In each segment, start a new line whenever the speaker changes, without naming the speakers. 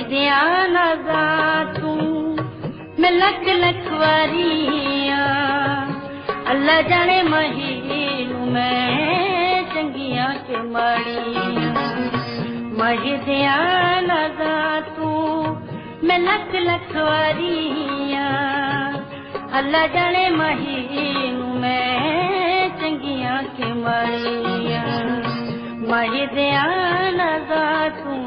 ध्यान तू मैं लख लख वारिया अल्लाह जाने महीनू मैं चंगिया के माड़िया मही ध्यान तू मैं लख लख वारिया अल्लाह जाने महीनू मैं चंगिया के माड़िया मही ध्यान तू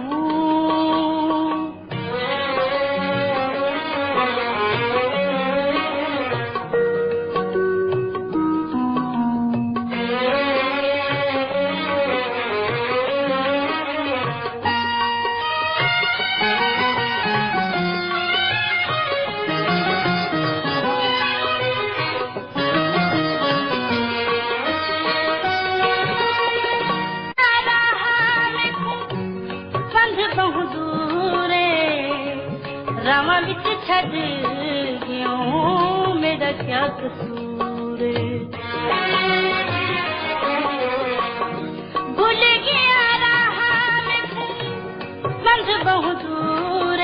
रामा बिच छड़ गयो मेरा क्या कसूर भूल गया राह मंद बहु दूर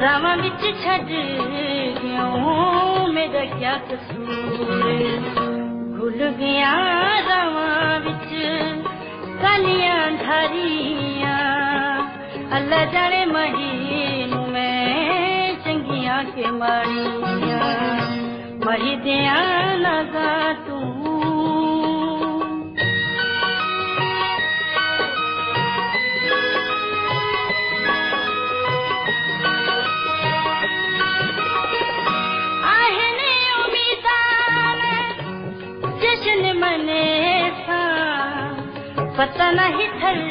रामा बिच छड़ गयो मेरा क्या कसूर भूल गया रामा बिच कालियां धारियां अल्लाह जाने महीनू मैं चंगिया के माड़िया मही ध्यान तू आहने उम्मीदान जश्न मने सा पता नहीं थल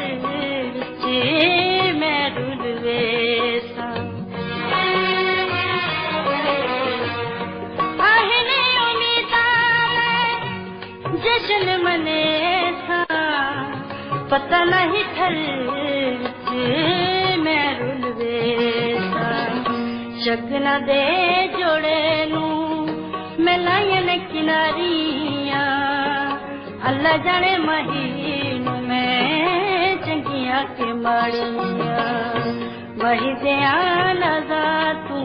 मैं रुलवेसा आहने उम्मीदान जश्न मने सा पता नहीं थल मैं रुलवेसा शक न दे जोड़े नू मैं लायन किनारिया अल्लाह जाने महीनू मैं चंगिया के माड़िया वही ध्यान तू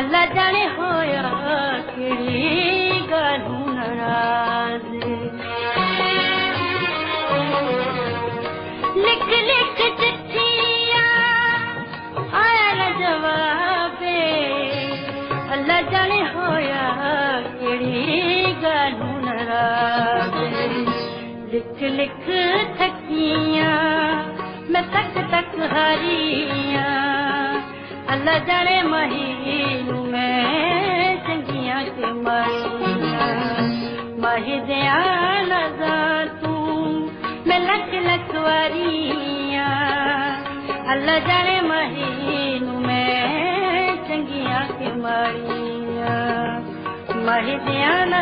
अल्लाह जाने होया केड़ी गालू नाराज लिख लिख चिट्ठिया आया न जवाबे अल्लाह जाने होया केड़ी गालू नाराज लिख लिख थकिया मैं तक तक हारिया अल्लाह जाने महीनू मैं चंगिया के माड़िया मही ध्यान तू मैं लख लख वारिया अल्लाह जाने महीनू मैं चंगिया के माड़िया मही ध्यान